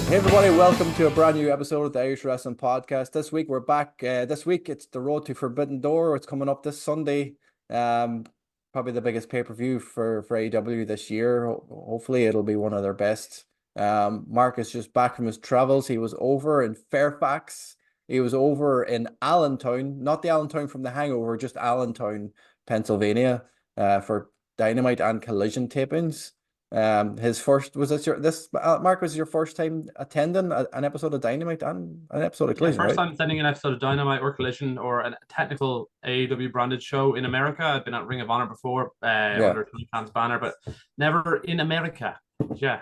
Hey everybody, welcome to a brand new episode of the Irish Wrestling Podcast. This week we're back. This week it's the Road to Forbidden Door. It's coming up this Sunday. Probably the biggest pay-per-view for AEW this year. Hopefully it'll be one of their best. Mark is just back from his travels. He was over in Fairfax. He was over in Allentown, not the Allentown from The Hangover, just Allentown, Pennsylvania, for Dynamite and Collision tapings. His first Mark, was your first time attending an episode of Dynamite and an episode of Collision? First right? time attending an episode of Dynamite or Collision or a technical AEW branded show in America. I've been at Ring of Honor before under Tony Khan's banner, but never in America. Yeah.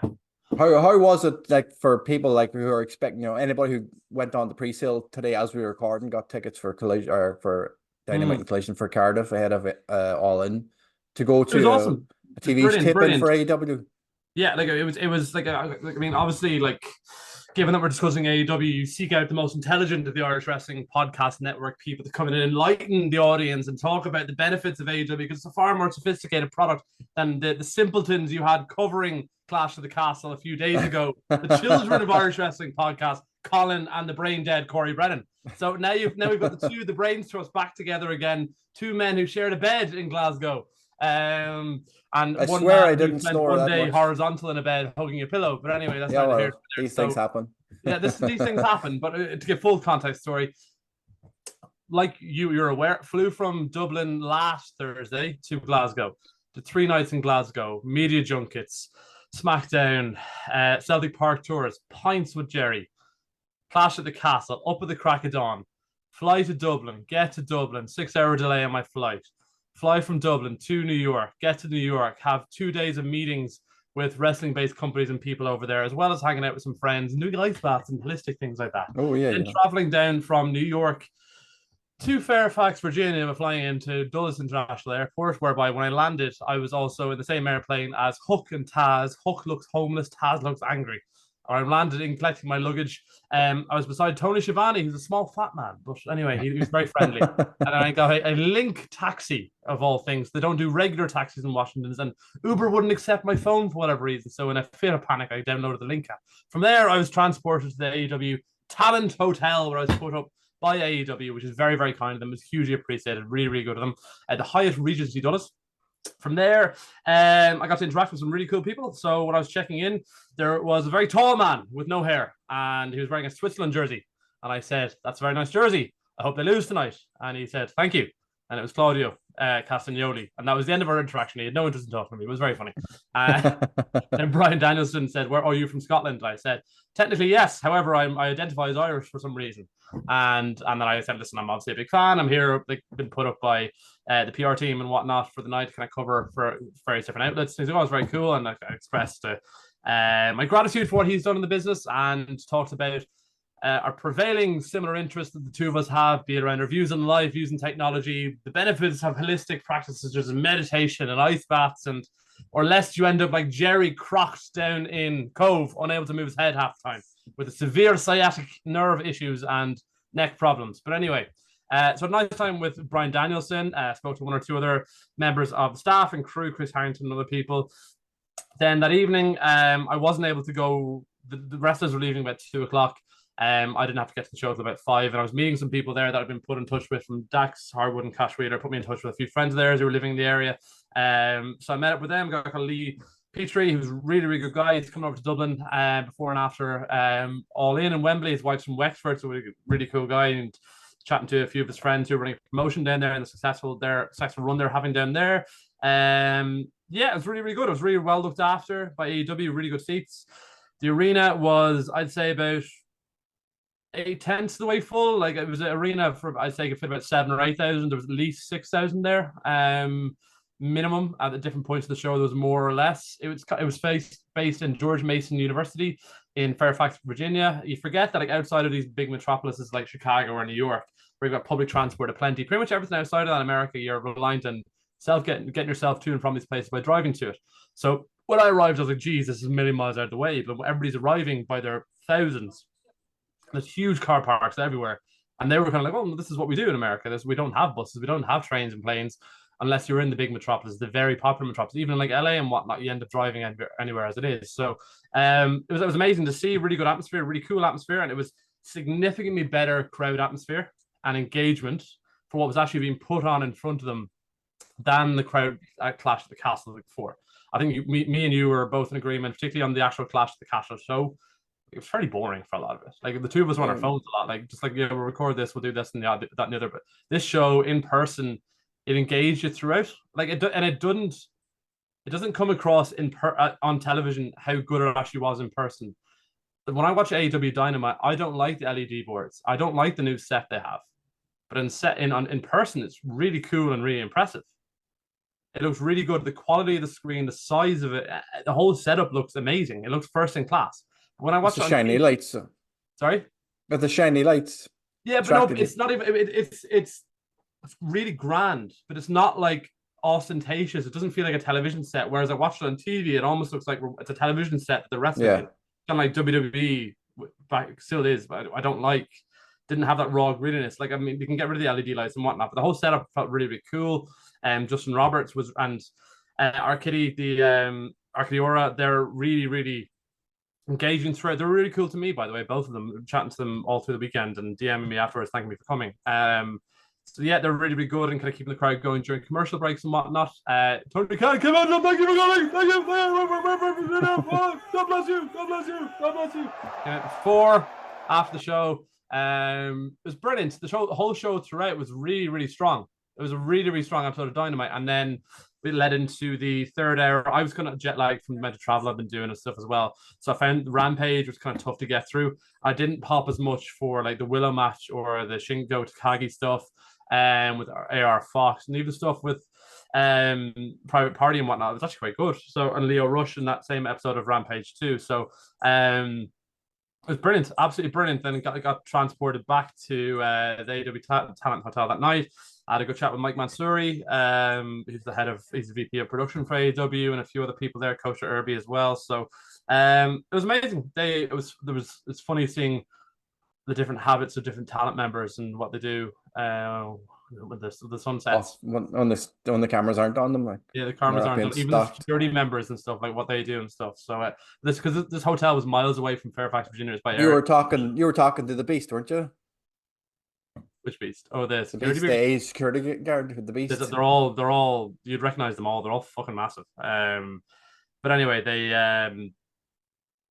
How was it like for people like who are expecting, anybody who went on the pre-sale today as we were recording got tickets for Collision or for Dynamite and Collision for Cardiff ahead of it All In to go to? It was awesome. A TV taping for AEW. Yeah, like it was like I mean, obviously, like given that we're discussing AEW, you seek out the most intelligent of the Irish Wrestling Podcast Network people to come in and enlighten the audience and talk about the benefits of AEW, because it's a far more sophisticated product than the simpletons you had covering Clash of the Castle a few days ago. The children of Irish Wrestling Podcast, Colin and the brain dead Corey Brennan. So now we've got the brains trust back together again. Two men who shared a bed in Glasgow. And I swear I didn't snore one that day much. horizontal in a bed hugging a pillow. But anyway, that's these things happen. Yeah, these things happen. But to give full context story, like you're aware, flew from Dublin last Thursday to Glasgow. The 3 nights in Glasgow, media junkets, SmackDown, Celtic Park tours, pints with Jerry, Clash at the Castle, up at the crack of dawn, fly to Dublin, get to Dublin, 6-hour delay on my flight. Fly from Dublin to New York, get to New York, have 2 days of meetings with wrestling-based companies and people over there, as well as hanging out with some friends and doing ice baths and holistic things like that. Oh, yeah. And traveling down from New York to Fairfax, Virginia, flying into Dulles International Airport, whereby when I landed, I was also in the same airplane as Hook and Taz. Hook looks homeless, Taz looks angry. I landed in collecting my luggage. I was beside Tony Schiavone, who's a small fat man, but anyway, he was very friendly. And I got a Link taxi, of all things. They don't do regular taxis in Washington, and Uber wouldn't accept my phone for whatever reason. So in a fit of panic, I downloaded the Link app. From there, I was transported to the AEW Talent Hotel, where I was put up by AEW, which is very, very kind of them. It's hugely appreciated, really, really good of them. The Hyatt Regency Dulles. From there, I got to interact with some really cool people. So when I was checking in, there was a very tall man with no hair, and he was wearing a Switzerland jersey. And I said, "That's a very nice jersey. I hope they lose tonight." And he said, "Thank you." And it was Claudio Castagnoli. And that was the end of our interaction. He had no interest in talking to me. It was very funny. Then Brian Danielson said, "Where are you, from Scotland?" I said, "Technically, yes. However, I identify as Irish for some reason." And then I said, "Listen, I'm obviously a big fan. I'm here, like, been put up by the PR team and whatnot for the night. Can I cover for various different outlets?" And he said, "Oh, it's very cool." And I expressed my gratitude for what he's done in the business, and talked about our prevailing similar interests that the two of us have, be it around our views on life, views on technology, the benefits of holistic practices such as meditation and ice baths, or lest you end up like Jerry Crocked down in Cove, unable to move his head half the time, with severe sciatic nerve issues and neck problems. But anyway, so a nice time with Brian Danielson. Spoke to 1 or 2 other members of the staff and crew, Chris Harrington and other people. Then that evening, I wasn't able to go. The wrestlers were leaving about 2:00. I didn't have to get to the show until about 5, and I was meeting some people there that I've been put in touch with from Dax, Hardwood, and Cash Wheeler. Put me in touch with a few friends of theirs who were living in the area. So I met up with them. Got Lee Petrie, who's a really, really good guy. He's coming over to Dublin before and after All In Wembley. His wife's from Wexford, so a really cool guy. And chatting to a few of his friends who are running a promotion down there and the successful run they're having down there. Yeah, it was really, really good. It was really well looked after by AEW. Really good seats. The arena was, I'd say, about 8/10 of the way full. Like, it was an arena for, I'd say, it could fit about 7,000 or 8,000. There was at least 6,000 there. Minimum at the different points of the show. There was more or less. It was based in George Mason University in Fairfax, Virginia. You forget that, like, outside of these big metropolises like Chicago or New York, where you've got public transport aplenty, pretty much everything outside of that in America, you're reliant on getting yourself to and from these places by driving to it. So when I arrived, I was like, geez, this is a million miles out of the way. But everybody's arriving by their thousands. There's huge car parks everywhere. And they were kind of like, oh, this is what we do in America. We don't have buses. We don't have trains and planes. unless you're in the big metropolis, the very popular metropolis, even in like LA and whatnot, you end up driving anywhere as it is. So it was amazing to see, really good atmosphere, really cool atmosphere, and it was significantly better crowd atmosphere and engagement for what was actually being put on in front of them than the crowd at Clash at the Castle before. I think me and you were both in agreement, particularly on the actual Clash at the Castle show. It was fairly boring for a lot of it. Like the two of us were on our phones a lot. Like just like, yeah, we'll record this, we'll do this and that and the other. But this show in person, it engaged you throughout. Like it doesn't come across on television how good it actually was in person. But when I watch AEW Dynamite, I don't like the LED boards. I don't like the new set they have. But in person, it's really cool and really impressive. It looks really good. The quality of the screen, the size of it, the whole setup looks amazing. It looks first in class. When I watch the shiny lights, sorry, but the shiny lights. Yeah, but no, it's not even. It's really grand, but it's not like ostentatious. It doesn't feel like a television set. Whereas I watched it on TV, it almost looks like it's a television set that the wrestling, kind of like WWE, still is. But I don't like. Didn't have that raw grittiness. Like, I mean, you can get rid of the LED lights and whatnot, but the whole setup felt really, really cool. Justin Roberts and Arcadiora, they're really, really engaging throughout. They're really cool to me, by the way, both of them. Chatting to them all through the weekend and DMing me afterwards, thanking me for coming. So yeah, they're really, really good and kind of keeping the crowd going during commercial breaks and whatnot. Tony Khan, come on, thank you for coming. Thank you. God bless you. God bless you. God bless you. Before, after the show, it was brilliant. The whole show throughout was really, really strong. It was a really, really strong episode of Dynamite, and then we led into the third hour. I was kind of jet lagged from the amount of travel I've been doing and stuff as well, so I found the Rampage was kind of tough to get through. I didn't pop as much for like the Willow match or the Shingo Takagi stuff, with AR Fox, and even stuff with Private Party and whatnot. It was actually quite good. So, and Leo Rush in that same episode of Rampage too. So it was brilliant, absolutely brilliant. Then got transported back to the AEW Talent Hotel that night. I had a good chat with Mike Mansouri. He's the VP of production for AEW, and a few other people there, Coach Irby as well. So it was amazing. It's funny seeing the different habits of different talent members and what they do with the sunsets. When the cameras aren't on them, like the cameras aren't on, even the security members and stuff, like what they do and stuff. So because this hotel was miles away from Fairfax, Virginia. You were talking to the Beast, weren't you? Which Beast? Oh, the security guard with the Beast. They're all you'd recognize them all. They're all fucking massive. But anyway,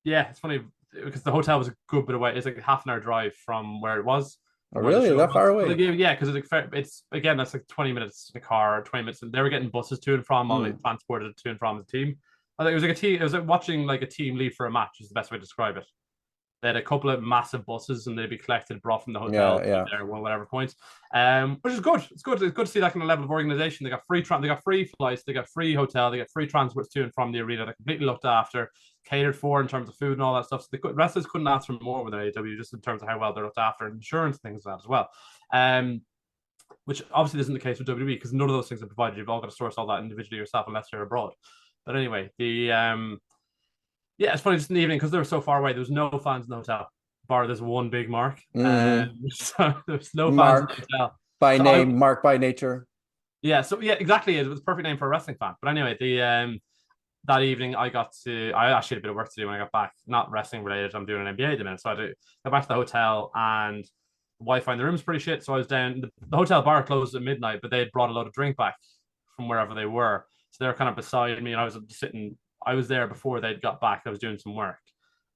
it's funny because the hotel was a good bit away. It's like a half an hour drive from where it was. Oh, really? That far away? Yeah, because it's again, that's like 20 minutes in the car, 20 minutes, and they were getting buses to and from, all transported to and from the team. I think it was like a team. It was like watching like a team leave for a match. Is the best way to describe it. They had a couple of massive buses, and they'd be collected, brought from the hotel to there, whatever point. Which is good. It's good. It's good to see that kind of level of organization. They got free flights, they got free hotel, they got free transports to and from the arena. They're completely looked after, catered for in terms of food and all that stuff. So the wrestlers couldn't ask for more with AEW, just in terms of how well they're looked after, and insurance things like that as well. Which obviously isn't the case with WWE because none of those things are provided. You've all got to source all that individually yourself unless you're abroad. But anyway, it's funny just in the evening because they were so far away. There was no fans in the hotel, bar this one big Mark. So there's no fans in the hotel. By name, Mark by nature. Yeah, so exactly. It was a perfect name for a wrestling fan. But anyway, that evening I actually had a bit of work to do when I got back. Not wrestling related. I'm doing an MBA at the minute, so I got back to the hotel and the Wi-Fi in the room was pretty shit. So I was down. The hotel bar closed at midnight, but they had brought a load of drink back from wherever they were. So they were kind of beside me, and I was sitting. I was there before they'd got back. I was doing some work,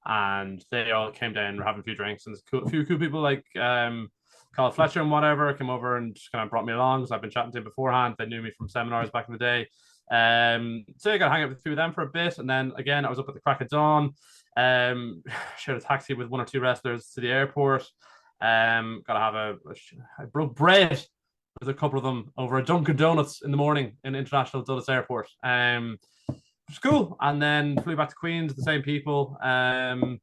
and they all came down and were having a few drinks. And a few cool people like Carl Fletcher and whatever came over and just kind of brought me along because I've been chatting to them beforehand. They knew me from seminars back in the day. So I got to hang out with a few of them for a bit, and then again I was up at the crack of dawn. Shared a taxi with one or two wrestlers to the airport. Got to have I broke bread with a couple of them over a Dunkin' Donuts in the morning in International Dulles Airport. Which was cool. And then flew back to Queens, the same people. Really,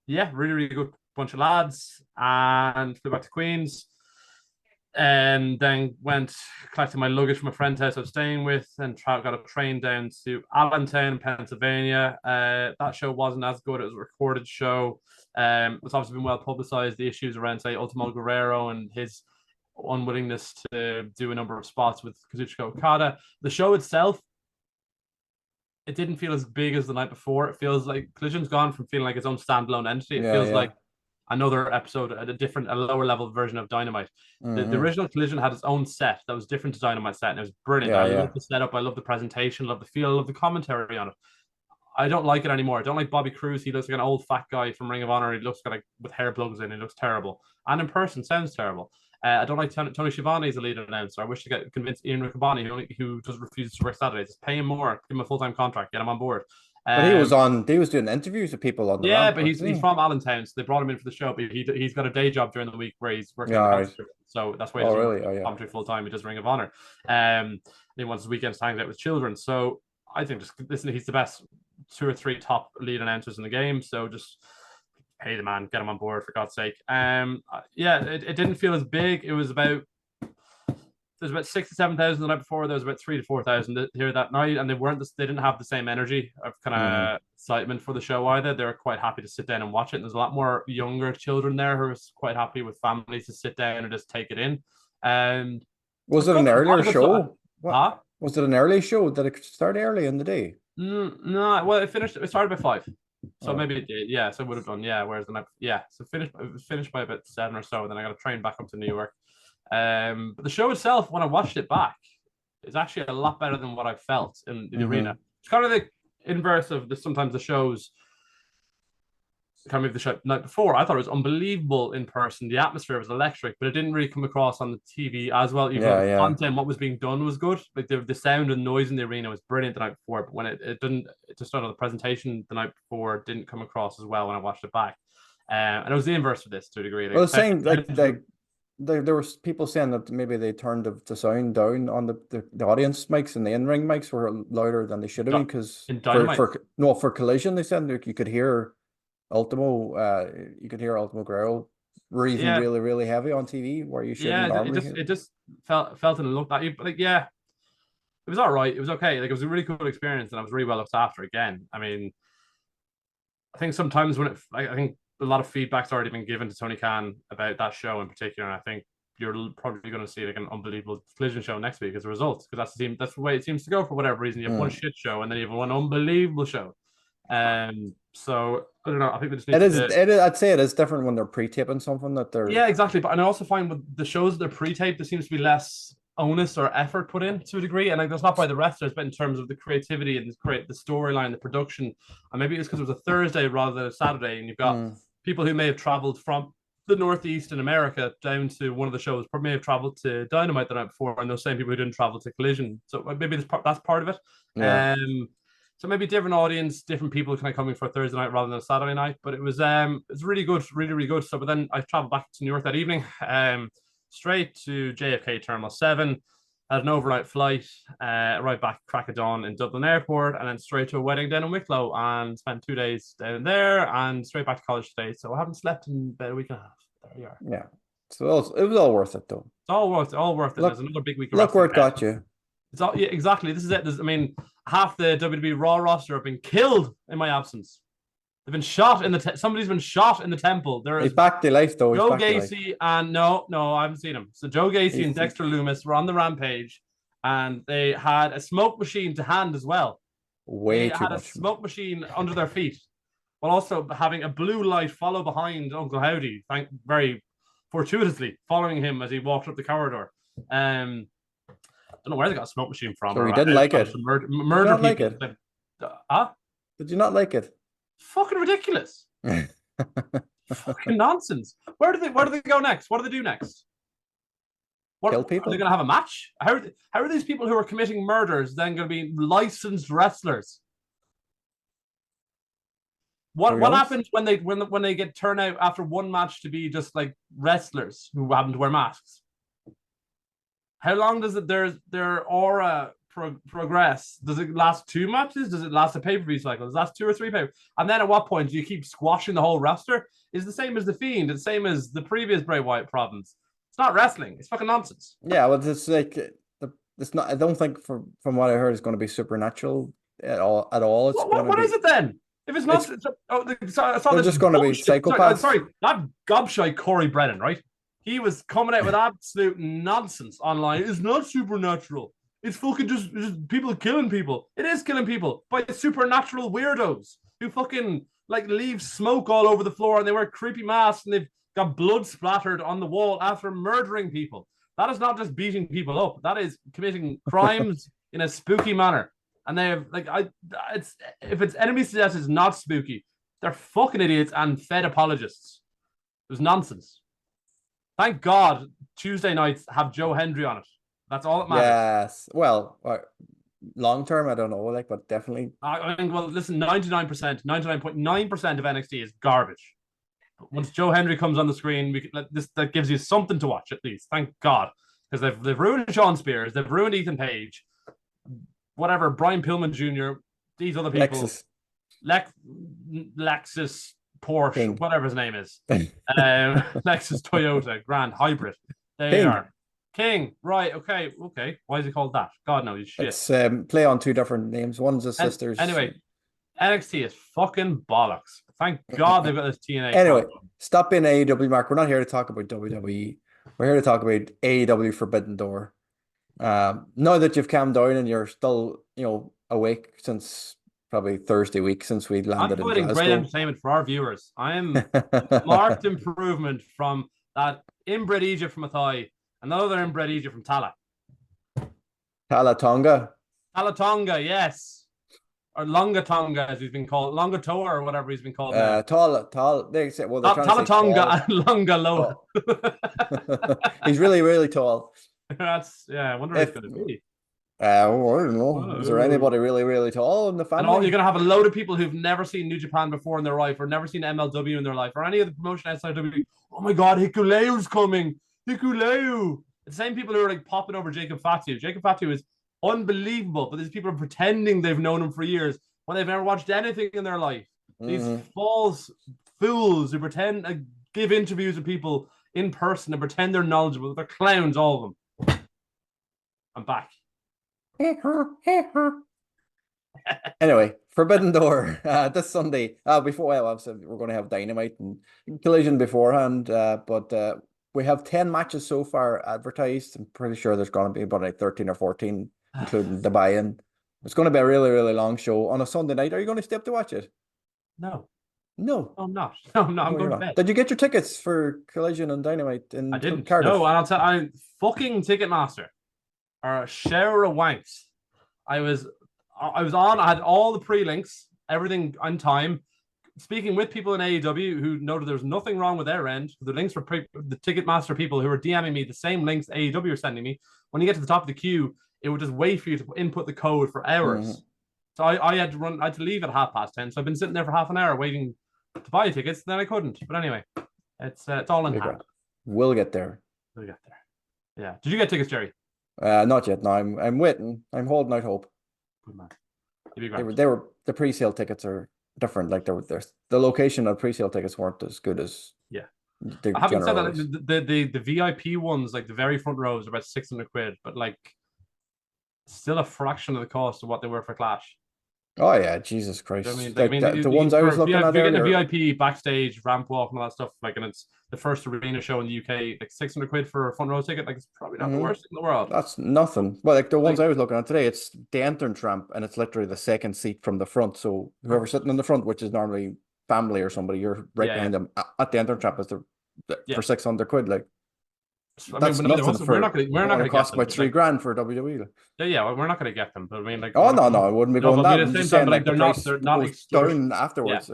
really good bunch of lads. And flew back to Queens. And then collected my luggage from a friend's house I was staying with, and got a train down to Allentown, Pennsylvania. That show wasn't as good. It was a recorded show. It's obviously been well publicized, the issues around, say, Ultimo Guerrero and his unwillingness to do a number of spots with Kazuchika Okada. The show itself, it didn't feel as big as the night before. It feels like Collision's gone from feeling like its own standalone entity. It feels like another episode at a lower level version of Dynamite. The original Collision had its own set that was different to Dynamite set, and it was brilliant. I love the setup, I love the presentation, I love the feel, I love the commentary on it. I don't like it anymore. I don't like Bobby Cruise. He looks like an old fat guy from Ring of Honor. He looks like with hair plugs in. He looks terrible, and in person sounds terrible. I don't like Tony Schiavone as a lead announcer. I wish to convince Ian Riccoboni, who just refuses to work Saturdays. Just pay him more, give him a full-time contract, get him on board. But he was doing interviews with people on the ramp. But he's from Allentown, so they brought him in for the show. But he's got a day job during the week where he's working on the concert. So that's why he's commentary full time. He does Ring of Honor. He wants his weekends to hang out with children. So I think he's the best 2 or 3 top lead announcers in the game. So just pay the man, get him on board for God's sake. It didn't feel as big. It was about there's about 6,000 to 7,000 the night before. There was about 3,000 to 4,000 here that night, and they didn't have the same energy of kind of excitement for the show either. They were quite happy to sit down and watch it. And there's a lot more younger children there who are quite happy with families to sit down and just take it in. Was it an earlier show? Was it an early show? Did it start early in the day? No, well, it started by 5. So maybe it did, so it would have done, whereas the night, so it was finished by about 7 or so, and then I got a train back up to New York. But the show itself, when I watched it back, is actually a lot better than what I felt in the arena. It's kind of the inverse of sometimes the shows coming of the show night before. I thought it was unbelievable in person. The atmosphere was electric, but it didn't really come across on the TV as well. Even the content, what was being done was good. Like the sound and noise in the arena was brilliant the night before, but when it just out of the presentation the night before didn't come across as well when I watched it back. And it was the inverse of this to a degree. Well, saying there was people saying that maybe they turned the sound down on the audience mics, and the in-ring mics were louder than they should have been because for Collision they said you could hear Ultimo Guerrero breathing really, really heavy on TV where you shouldn't normally. It just felt and looked at you, but it was all right. It was okay. Like, it was a really cool experience, and I was really well looked after again. I mean, I think sometimes I think a lot of feedback's already been given to Tony Khan about that show in particular, and I think you're probably going to see like an unbelievable Collision show next week as a result, because that's the way it seems to go for whatever reason. You have one shit show, and then you have one unbelievable show. So I don't know. I think they just need I'd say it is different when they're pre-taping something that they're. Yeah, exactly. But I also find with the shows that they're pre-taped, there seems to be less onus or effort put in to a degree, and like that's not by the wrestlers, but in terms of the creativity and the storyline, the production. And maybe it's because it was a Thursday rather than a Saturday, and you've got people who may have traveled from the Northeast in America down to one of the shows, may have traveled to Dynamite the night before, and those same people who didn't travel to Collision. So maybe that's part of it. Yeah. So maybe different audience, different people kind of coming for a Thursday night rather than a Saturday night. But it was really good, really, really good. So, but then I traveled back to New York that evening, straight to JFK Terminal 7, had an overnight flight, right back crack of dawn in Dublin Airport, and then straight to a wedding down in Wicklow, and spent 2 days down there, and straight back to college today. So I haven't slept in about a week and a half. There you are. Yeah. So it was all worth it, though. It's all worth it. There's another big week of look where it got you. It's all, exactly. This is it. Half the WWE Raw roster have been killed in my absence. They've been shot in somebody's been shot in the temple. He's back to life, though. Joe Gacy and no, I haven't seen him. So Joe Gacy and Dexter Loomis were on the rampage, and they had a smoke machine to hand as well. They had a smoke machine under their feet, while also having a blue light follow behind Uncle Howdy, very fortuitously following him as he walked up the corridor. I don't know where they got a smoke machine from. So he didn't like it. Murder people. Like it? Did you not like it? Fucking ridiculous. Fucking nonsense. Where do they go next? What do they do next? Kill people? Are they going to have a match? How are these people who are committing murders then going to be licensed wrestlers? What happens when they get turned out after one match to be just like wrestlers who happen to wear masks? How long does their aura progress? Does it last 2 matches? Does it last a pay-per-view cycle? Does it last 2 or 3 pay-per-view? And then at what point do you keep squashing the whole roster? It's the same as The Fiend. It's the same as the previous Bray Wyatt problems. It's not wrestling. It's fucking nonsense. Yeah, well, it's like it's not. I don't think from what I heard, it's going to be supernatural at all. It's what is it then? If it's not, they're just going to be psychopaths. Sorry, not gobshite Corey Brennan, right? he was coming out with absolute nonsense online. It's not supernatural. It's fucking just people killing people. It is killing people by supernatural weirdos who fucking like leave smoke all over the floor and they wear creepy masks and they've got blood splattered on the wall after murdering people. That is not just beating people up. That is committing crimes in a spooky manner. And they have if it's enemy suggests it's not spooky, they're fucking idiots and fed apologists. It was nonsense. Thank God Tuesday nights have Joe Hendry on it. That's all that matters. Yes. Well, long term, I don't know, like, but definitely. I think, well, listen, 99.9% of NXT is garbage. But once Joe Hendry comes on the screen, that gives you something to watch at least. Thank God, because they've ruined Sean Spears, they've ruined Ethan Page, whatever, Brian Pillman Jr., these other people, Lexus, Porsche, King. Whatever his name is, Lexus, Toyota, Grand Hybrid. There you are. King, right? Okay. Why is he called that? God knows, shit. It's play on two different names. One's his sister's. Anyway, NXT is fucking bollocks. Thank God they've got this TNA. Anyway, stop being AEW, Mark. We're not here to talk about WWE. We're here to talk about AEW Forbidden Door. Now that you've calmed down and you're still, awake since probably Thursday week since we landed in Glasgow. I'm putting great entertainment for our viewers. I am marked improvement from that inbred Egypt from Athai. Another inbred Egypt from Tala. Talatonga, yes. Or Longatonga, as he's been called. Longatoa or whatever he's been called. They say, well, they're Talatonga and Longaloa. He's really, really tall. I wonder what it's going to be. I don't know. Is there anybody really, really tall in the family? And you're going to have a load of people who've never seen New Japan before in their life, or never seen MLW in their life, or any other promotion outside WWE. Oh my God, Hikuleu's coming. Hikuleu. The same people who are like popping over Jacob Fatu. Jacob Fatu is unbelievable, but these people are pretending they've known him for years when they've never watched anything in their life. These false fools who pretend give interviews with people in person and pretend they're knowledgeable. They're clowns, all of them. I'm back. Anyway, Forbidden Door this Sunday. Obviously we're going to have Dynamite and Collision beforehand, but we have 10 matches so far advertised. I'm pretty sure there's going to be about like 13 or 14, including the buy-in. It's going to be a really, really long show on a Sunday night. Are you going to stay up to watch it? No. I'm not. No, I'm going to bed. Did you get your tickets for Collision and Dynamite in I didn't. Cardiff? No, and I'll tell you, fucking Ticketmaster are a shower of wanks. I was on, I had all the pre-links, everything on time, speaking with people in AEW who noted there was nothing wrong with their end. The links were the Ticketmaster people who were DMing me the same links AEW are sending me. When you get to the top of the queue, it would just wait for you to input the code for hours. So I had to leave at 10:30. So I've been sitting there for half an hour waiting to buy tickets, then I couldn't. But anyway, it's all in hand. We'll get there. Yeah. Did you get tickets, Jerry? Not yet. No, I'm waiting. I'm holding out hope. Good man. The pre-sale tickets are different. Like the location of pre-sale tickets weren't as good as I haven't said that the VIP ones, like the very front rows, are about £600, but like still a fraction of the cost of what they were for Clash. Oh yeah, Jesus Christ! I mean, the ones I was looking at, you're getting a VIP backstage ramp walk and all that stuff. Like, and it's the first arena show in the UK. Like £600 for a front row ticket. Like, it's probably not the worst in the world. That's nothing. Well, like the ones I was looking at today, it's the entrance ramp, and it's literally the second seat from the front. So whoever's sitting in the front, which is normally family or somebody, you're right behind them at the entrance ramp. Is for £600. Like, that's nothing. We're not going to cost about $3,000 for WWE. We're not going to get them. But I mean, like, I wouldn't be going that. I'm just saying, like, they're not down afterwards.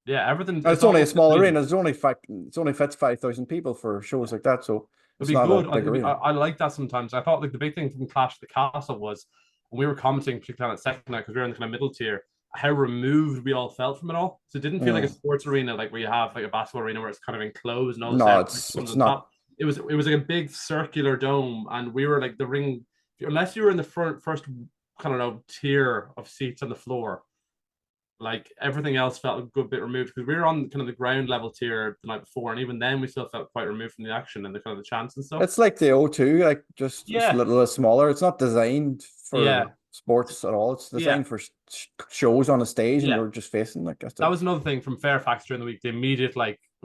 Everything. It's only a small arena. It only fits 5,000 people for shows like that. So it'd be good. I like that sometimes. I thought like the big thing from Clash of the Castle was when we were commenting, particularly on the second night because we were in the kind of middle tier, how removed we all felt from it all. So it didn't feel like a sports arena, like where you have like a basketball arena where it's kind of enclosed and all. No, it's not. It was like a big circular dome, and we were like the ring. Unless you were in the first tier of seats on the floor, like everything else felt a good bit removed because we were on kind of the ground level tier the night before, and even then we still felt quite removed from the action and the kind of the chants and stuff. It's like the O2, like just a little smaller. It's not designed for sports at all. It's designed for shows on a stage, and you're just facing like that was another thing from Fairfax during the week. The immediate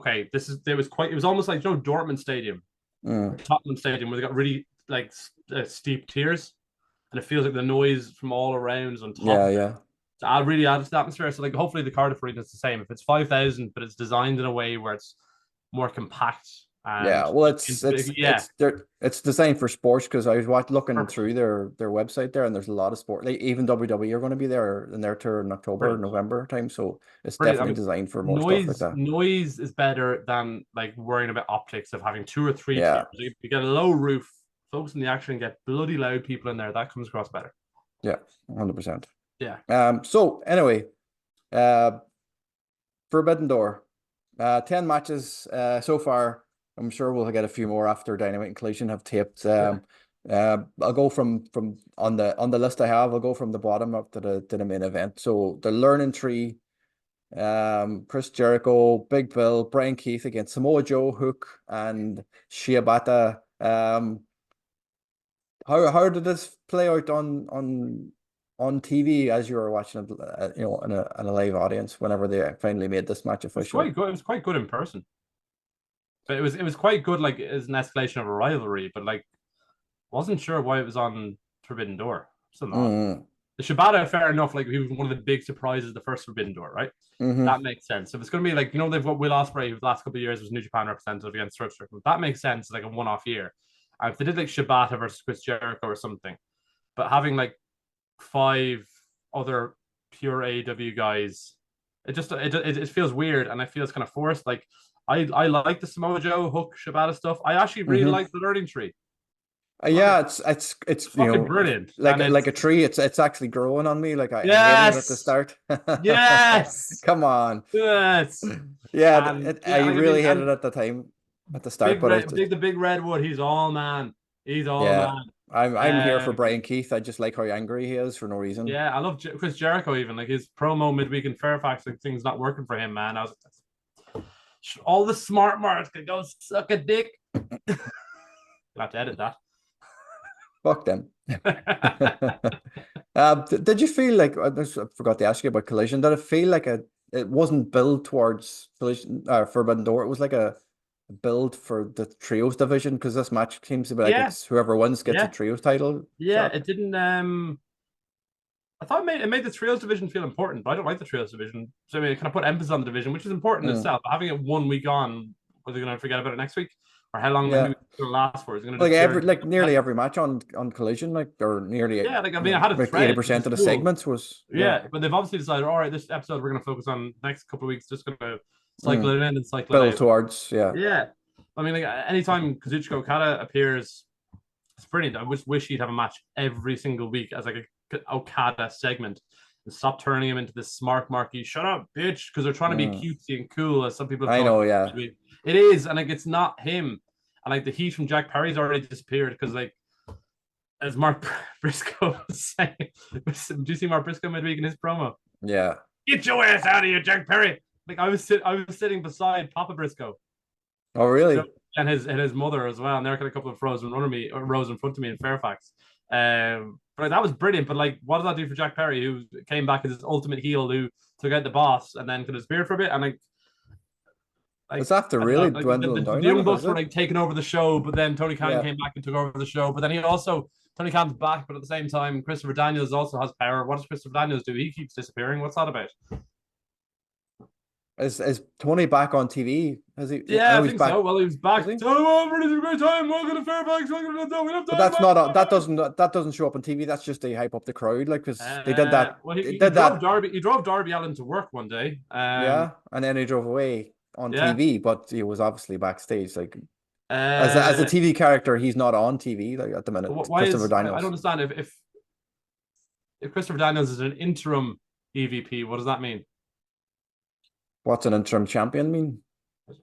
it was almost like Dortmund Stadium. Tottenham Stadium, where they got really like steep tiers, and it feels like the noise from all around is on top Yeah, of it. yeah. So I really add to the atmosphere. So like hopefully the Cardiff Arena is the same. If it's 5,000, but it's designed in a way where it's more compact and Yeah, well, yeah, it's designed for sports because I was looking through their website there, and there's a lot of sport. Like even WWE are going to be there in their tour in October, brilliant. November time, so it's Brilliant. I definitely mean, designed for more stuff like that. noise is better than like worrying about optics of having 2 or 3 Yeah, tiers. You get a low roof, focus on the action, get bloody loud people in there. That comes across better. yeah, 100%. Yeah. So anyway, Forbidden Door, 10 matches so far. I'm sure we'll get a few more after Dynamite and Collision have taped. I'll go from on the list I have. I'll go from the bottom up to the main event. So the Learning Tree, Chris Jericho, Big Bill, Brian Keith against Samoa Joe, Hook, and Shibata. How did this play out on TV as you were watching it, in a live audience whenever they finally made this match It was official? quite good. It was quite good in person. But it was quite good, like as an escalation of a rivalry, but like wasn't sure why it was on Forbidden Door. Still not. The Shibata, fair enough, like he was one of the big surprises of the first Forbidden Door, right? That makes sense. If it's gonna be like, they've got Will Ospreay, who the last couple of years was New Japan representative against Strickland. That makes sense, like a one-off year. And if they did like Shibata versus Chris Jericho or something, but having like 5 other pure AEW guys, it feels weird, and I feel it's kind of forced. Like I like the Samoa Joe, Hook, Shibata stuff. I actually really like the Learning Tree. Yeah, it's fucking brilliant. Like a tree. It's actually growing on me. Like I hated it at the start. Yes. Come on. Yes. Yeah, I really hated it at the time at the start, the big redwood. He's all man. He's all man. I'm here for Brian Keith. I just like how angry he is for no reason. Yeah, I love Chris Jericho. Even like his promo midweek in Fairfax, like things not working for him, man. I was all the smart marks can go suck a dick. You'll have to edit that. Fuck them. Did you feel like, I forgot to ask you about Collision, did it feel like it wasn't built towards Collision Forbidden Door? It was like a build for the trios division, because this match seems to be like it's whoever wins gets a trios title. Yeah, shot. It didn't. I thought it made the trios division feel important, but I don't like the trios division. So I mean, it kind of put emphasis on the division, which is important in itself. But having it 1 week on, are they going to forget about it next week? Or how long is it going to last for? Is it going to nearly every match on Collision, or nearly I had a thread. 80% of the segments was but they've obviously decided, all right, this episode we're going to focus on next couple of weeks, just going to cycle it in and cycle build it out. Towards I mean, like anytime Kazuchika Okada appears, it's brilliant. I wish he'd have a match every single week as like a Okada segment, and stop turning him into this smart marky shut up bitch, because they're trying to be cutesy and cool, as some people have it is, and like it's not him. And like the heat from Jack Perry's already disappeared, because like as Mark Briscoe was saying, do you see Mark Briscoe midweek in his promo? Yeah, get your ass out of here, Jack Perry. Like I was sitting beside Papa Briscoe. Oh really? And his mother as well, and they're kind of a couple of rows in front of me in Fairfax. But like, that was brilliant. But like, what does that do for Jack Perry, who came back as his ultimate heel, who took out the boss and then could disappear for a bit? And like it's after really dwindling down. The Young Bucks were like taking over the show, but then Tony Khan came back and took over the show. But then Tony Khan's back, but at the same time, Christopher Daniels also has power. What does Christopher Daniels do? He keeps disappearing. What's that about? Is Tony back on TV? Is he? Yeah, I think so. Well, he was back. Oh, it's a great time. Welcome to Fairfax. But that's not. That doesn't show up on TV. That's just to hype up the crowd, like, because they did that. Well, he drove Darby Allin to work one day. And then he drove away on TV, but he was obviously backstage. Like, as a TV character, he's not on TV like at the minute. Christopher Daniels. I don't understand if Christopher Daniels is an interim EVP. What does that mean? What's an interim champion mean?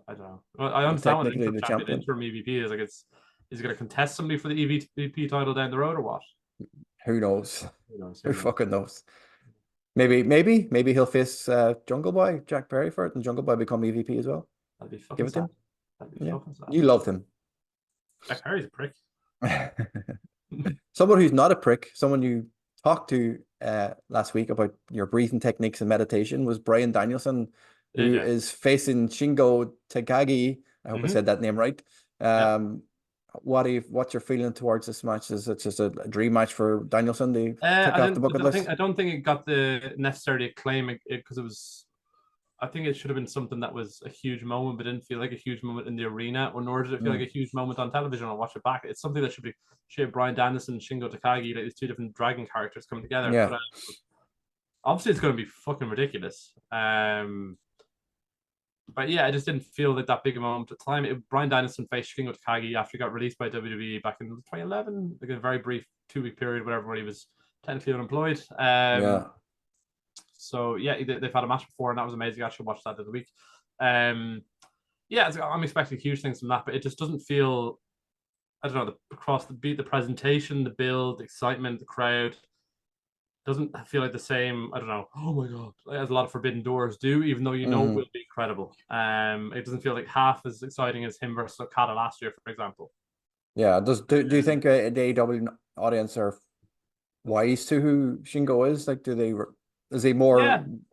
I don't know. Well, I understand what an interim EVP is. Like, is he going to contest somebody for the EVP title down the road, or what? Who knows? Who fucking knows? Maybe he'll face Jungle Boy, Jack Perry, for it, and Jungle Boy become EVP as well. That'd be fucking Give it to him. That'd be You loved him. Jack Perry's a prick. Someone who's not a prick, someone you talked to last week about your breathing techniques and meditation, was Brian Danielson, who is facing Shingo Takagi. I hope I said that name right. what's your feeling towards this match? Is it just a dream match for Danielson to tick I off the didn't. bucket list? I don't think it got the necessary acclaim because it was. I think it should have been something that was a huge moment, but didn't feel like a huge moment in the arena, or nor did it feel like a huge moment on television. I'll watch it back. It's something that should have Bryan Danielson and Shingo Takagi, like these two different dragon characters come together. Yeah. But obviously, it's going to be fucking ridiculous. But yeah, I just didn't feel like that big a moment at the time. Bryan Danielson faced Shingo Takagi after he got released by WWE back in 2011, like a very brief 2-week period, whatever, where he was technically unemployed. Yeah. So yeah, they've had a match before, and that was amazing. I actually watched that the other week. Yeah, I'm expecting huge things from that, but it just doesn't feel. I don't know, across the beat, the presentation, the build, the excitement, the crowd doesn't feel like the same. I don't know. Oh my god, as a lot of Forbidden Doors do, even though you know it will be incredible. It doesn't feel like half as exciting as him versus Okada last year, for example. Yeah. Do you think the AEW audience are wise to who Shingo is? Like, is he more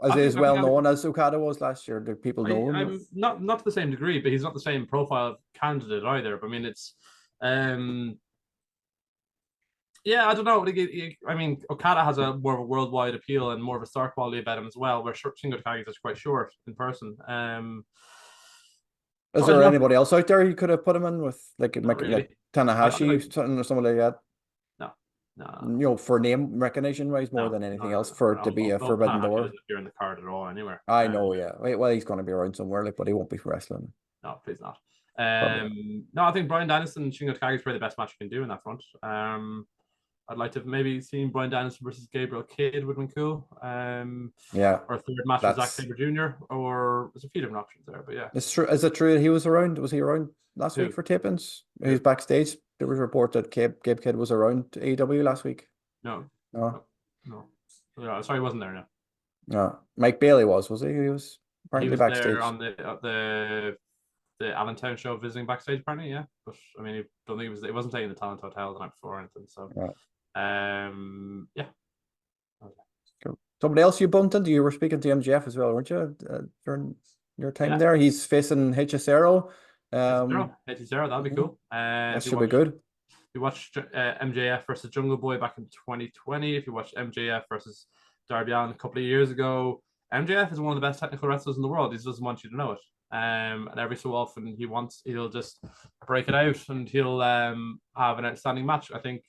as well known as Okada was last year? Do people know him? I'm not to the same degree, but he's not the same profile of candidate either. But I mean, it's yeah, I don't know. I mean, Okada has a more of a worldwide appeal and more of a star quality about him as well, where Shingo Takagi is quite short in person. Is there anybody else out there you could have put him in with, like really. Tanahashi, something or somebody like that? No. You know, for name recognition wise, more than anything else, for it to be a Forbidden Door. Doesn't appear in the card at all anywhere. I know, yeah. Well, he's going to be around somewhere, like, but he won't be wrestling. No, please not. No, I think Bryan Danielson and Shingo Takagi is probably the best match you can do in that front. I'd like to have maybe seen Bryan Danielson versus Gabriel Kidd would have been cool. Yeah. Or a third match with Zack Sabre Jr. Or there's a few different options there, but yeah. It's true. Is it true that he was around? Was he around last week for tapings? He was backstage. There was a report that Gabe Kidd was around AEW last week. No. Sorry, he wasn't there. No. Mike Bailey was he? He was apparently backstage there on the Allentown show, visiting backstage apparently. Yeah, but I mean, I don't think it wasn't taking the Talent Hotel the night before or anything. So, yeah. Okay. Cool. Somebody else you bumped into? You were speaking to MJF as well, weren't you? During your time there, he's facing Hechicero. Hechicero, that'd be cool. That should be good. You watched MJF versus Jungle Boy back in 2020. If you watched MJF versus Darby Allin a couple of years ago, MJF is one of the best technical wrestlers in the world. He just doesn't want you to know it. And every so often he'll just break it out and he'll have an outstanding match. I think,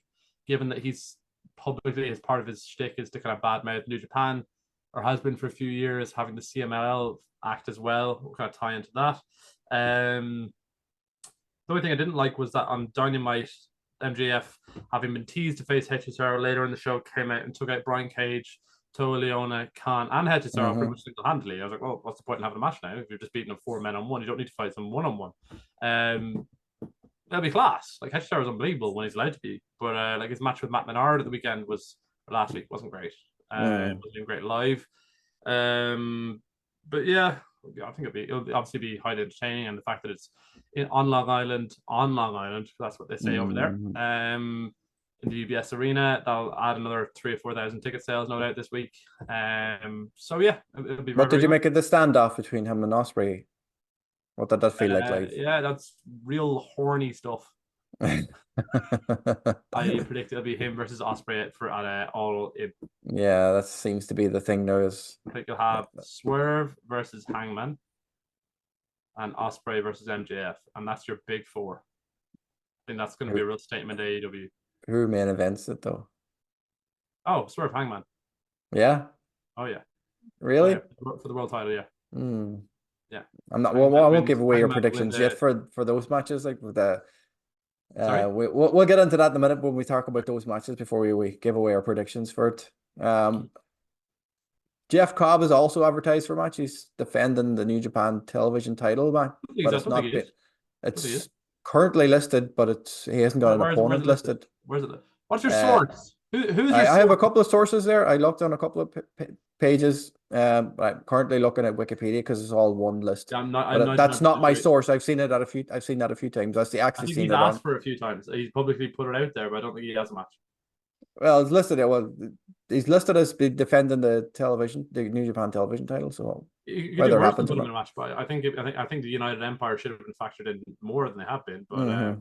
given that he's publicly, as part of his shtick is to kind of badmouth New Japan, or has been for a few years, having the CMLL act as well, we'll kind of tie into that. The only thing I didn't like was that on Dynamite, MJF, having been teased to face Hechicero later in the show, came out and took out Brian Cage, Toa Leona, Khan, and Hechicero pretty much single-handedly. I was like, well, what's the point in having a match now? If you're just beating them 4 men on one, you don't need to fight them one-on-one. That'll be class. Like, Hechicero's unbelievable when he's allowed to be. But like his match with Matt Menard at the weekend last week wasn't great. It wasn't great live. But yeah, I think it'll obviously be highly entertaining, and the fact that it's on Long Island, that's what they say over there. In the UBS Arena, that'll add another 3,000 or 4,000 ticket sales, no doubt, this week. So yeah, it'll be. What did you make of the standoff between him and Ospreay? What did that feel like live? Yeah, that's real horny stuff. I predict it'll be him versus Ospreay at All In. Yeah, that seems to be the thing now. I think you'll have Swerve versus Hangman and Ospreay versus MJF, and that's your big four. I think that's going to be a real statement to AEW. Who main events it though? Oh, Swerve Hangman. Yeah. Oh yeah. Really? Oh, yeah. For the world title, yeah. Yeah. I'm not. Well, I won't give away your predictions yet for those matches. Like with the. We'll get into that in a minute when we talk about those matches before we give away our predictions for it. Jeff Cobb is also advertised for a match. He's defending the New Japan television title, man. But it's not. It's currently listed, but he hasn't got an opponent listed. Where's it? What's your source? Who's I have a couple of sources there. I looked on a couple of pages. I'm currently looking at Wikipedia because it's all one list. Yeah, that's not my source. I've seen that a few times. That's the actually seen he's asked for a few times. He's publicly put it out there, but I don't think he has a match. Well, it's listed. Well, he's listed as defending the New Japan television title. So whether happens in a match, but I think the United Empire should have been factored in more than they have been. But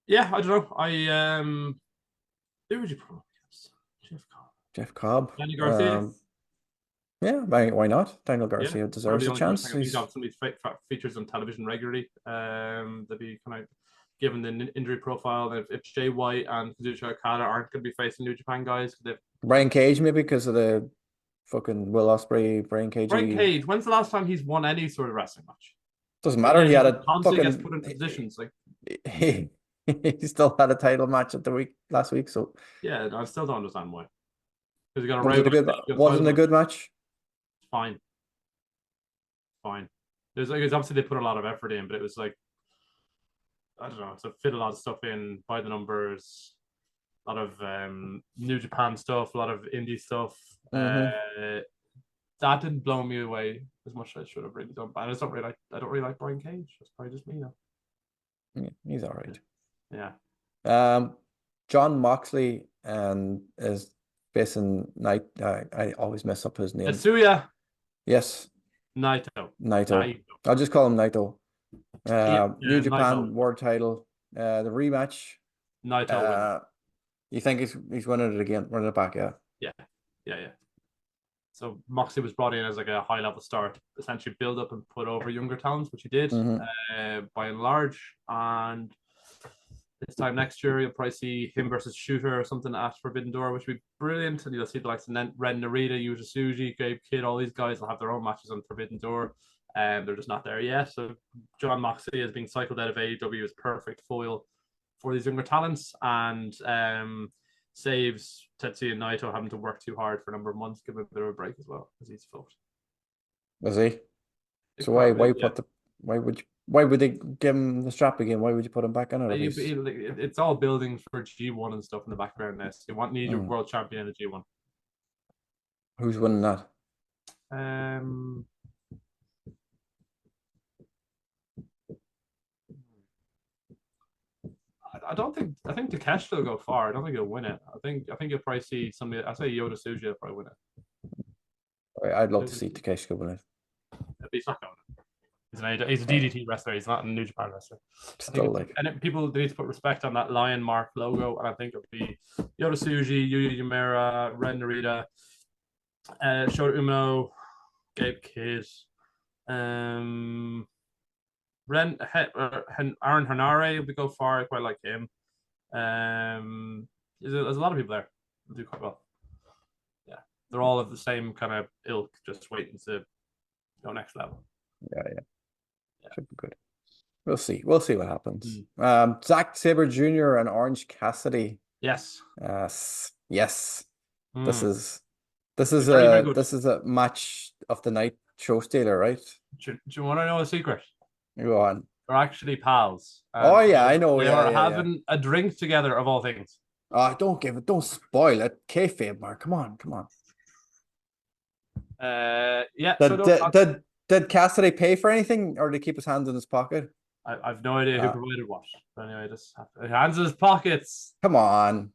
Yeah, I don't know. Who would you put up against? Jeff Cobb. Danny Garcia. Yeah, why not? Daniel Yeah, Garcia probably deserves the a only person chance. I can think of. Somebody features on television regularly. They'd be kind of given the injury profile. If Jay White and Kazuchika Okada aren't going to be facing New Japan guys, Brian Cage maybe because of the fucking Will Ospreay, Brian Cage. Brian Cage. When's the last time he's won any sort of wrestling match? Doesn't matter. He had a constantly gets fucking put into positions like he still had a title match at the last week. So yeah, I still don't understand why. Because he got a wasn't a good match. Fine. There's like, obviously they put a lot of effort in, but it was like I don't know, to fit a lot of stuff in by the numbers, a lot of New Japan stuff, a lot of indie stuff. That didn't blow me away as much as I should have really done. But I don't really like Brian Cage. That's probably just me though. Yeah, he's all right. Yeah. John Moxley is facing Night. I always mess up his name. Atsuya. Yes. Naito. I'll just call him Naito. New Japan Naito. World Title. The rematch. Naito. You think he's winning it again? Running it back? Yeah. So Moxley was brought in as like a high level start, essentially build up and put over younger talents, which he did by and large. And this time next year, you'll probably see him versus Shooter or something at Forbidden Door, which would be brilliant. And you'll see the likes of Ren Narita, Yuta Tsuji, Gabe Kidd, all these guys will have their own matches on Forbidden Door. They're just not there yet. So John Moxley is being cycled out of AEW as perfect foil for these younger talents and saves Tetsuya Naito having to work too hard for a number of months, give him a bit of a break as well because he's fucked. Was he? So why would they give him the strap again? Why would you put him back on it? It's all building for G1 and stuff in the background. This you need your world champion in the G1. Who's winning that? I think Takeshita will go far. I don't think he'll win it. I think you'll probably see somebody. I say Yota Tsuji will probably win it. I'd love to see Takeshita win it. But he's not going. He's a DDT wrestler. He's not a New Japan wrestler. Still people need to put respect on that lion mark logo, and I think it'll be Yota Tsuji, Yuya Uemura, Ren Narita, Shota Umino, Gabe Kidd, Aaron Hanare will go far. I quite like him. There's a lot of people there who do quite well. Yeah, they're all of the same kind of ilk, just waiting to go next level. Yeah. Should be good. We'll see what happens. Zack Sabre Jr. and Orange Cassidy. Yes. Yes. This is a match of the night show stealer, right? Do you want to know a secret? Go on. They're actually pals. Oh yeah, I know. They are having a drink together of all things. Don't spoil it. Kayfabe, Mark. Come on. Yeah. Did Cassidy pay for anything, or did he keep his hands in his pocket? I've no idea who provided what. But anyway, just hands in his pockets. Come on.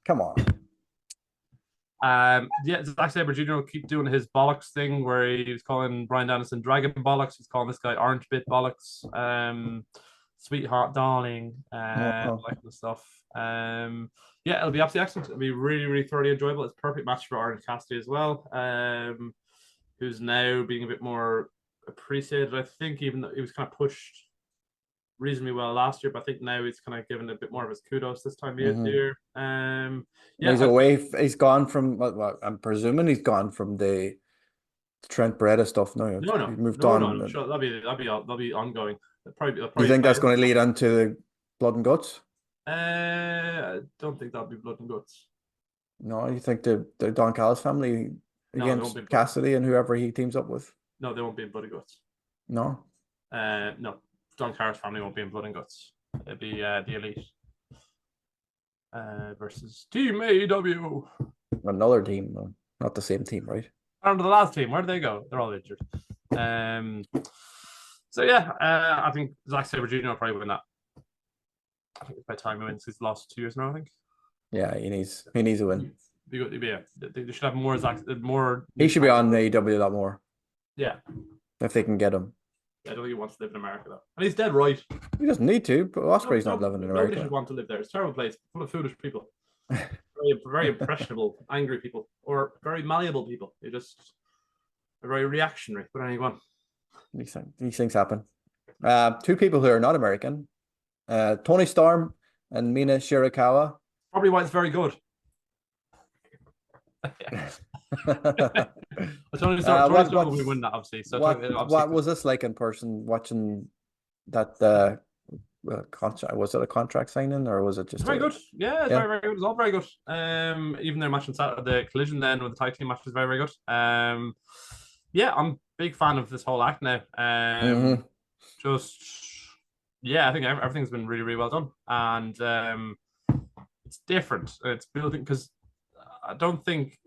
Zack Sabre Jr. will keep doing his bollocks thing where he was calling Bryan Danielson Dragon Bollocks. He's calling this guy Orange Bit Bollocks. Sweetheart, darling, that kind of stuff. It'll be absolutely excellent. It'll be really, really thoroughly enjoyable. It's a perfect match for Orange Cassidy as well, who's now being a bit more appreciated. I think even though he was kind of pushed reasonably well last year, but I think now he's kind of given a bit more of his kudos this time of year. He's away. He's gone from. Well, I'm presuming he's gone from the Trent Beretta stuff now. No. He's moved on. No. Sure, that'll be ongoing. Probably you think that's going to lead on to Blood and Guts? I don't think that'll be Blood and Guts. No, you think the Don Callis family against Cassidy and whoever he teams up with? No, they won't be in Blood and Guts. No. No. Don Callis family won't be in Blood and Guts. It'll be the Elite versus Team AEW. Another team, though. Not the same team, right? And the last team, where did they go? They're all injured. I think Zack Sabre Jr. will probably win that. I think by the time he wins, he's lost 2 years now, I think. Yeah, he needs a win. Yeah, they should have more. He should be on AEW a lot more. Yeah. If they can get him. I don't think he wants to live in America though, and he's dead right. He doesn't need to, but Ospreay's not living in America. Nobody should want to live there. It's a terrible place, full of foolish people, very impressionable, angry people, or very malleable people. They just are very reactionary. But anyway, these things happen. Two people who are not American, Tony Storm and Mina Shirakawa. Probably why it's very good. Tony Storm will win that, obviously. So what was this like in person, watching that contract? Was it a contract signing, or was it just very good? Yeah, it's very, very good. It's all very good. Even their match on Saturday, the collision then with the tag team match was very, very good. Yeah, I'm a big fan of this whole act now. Just I think everything's been really, really well done, and it's different. It's building because I don't think.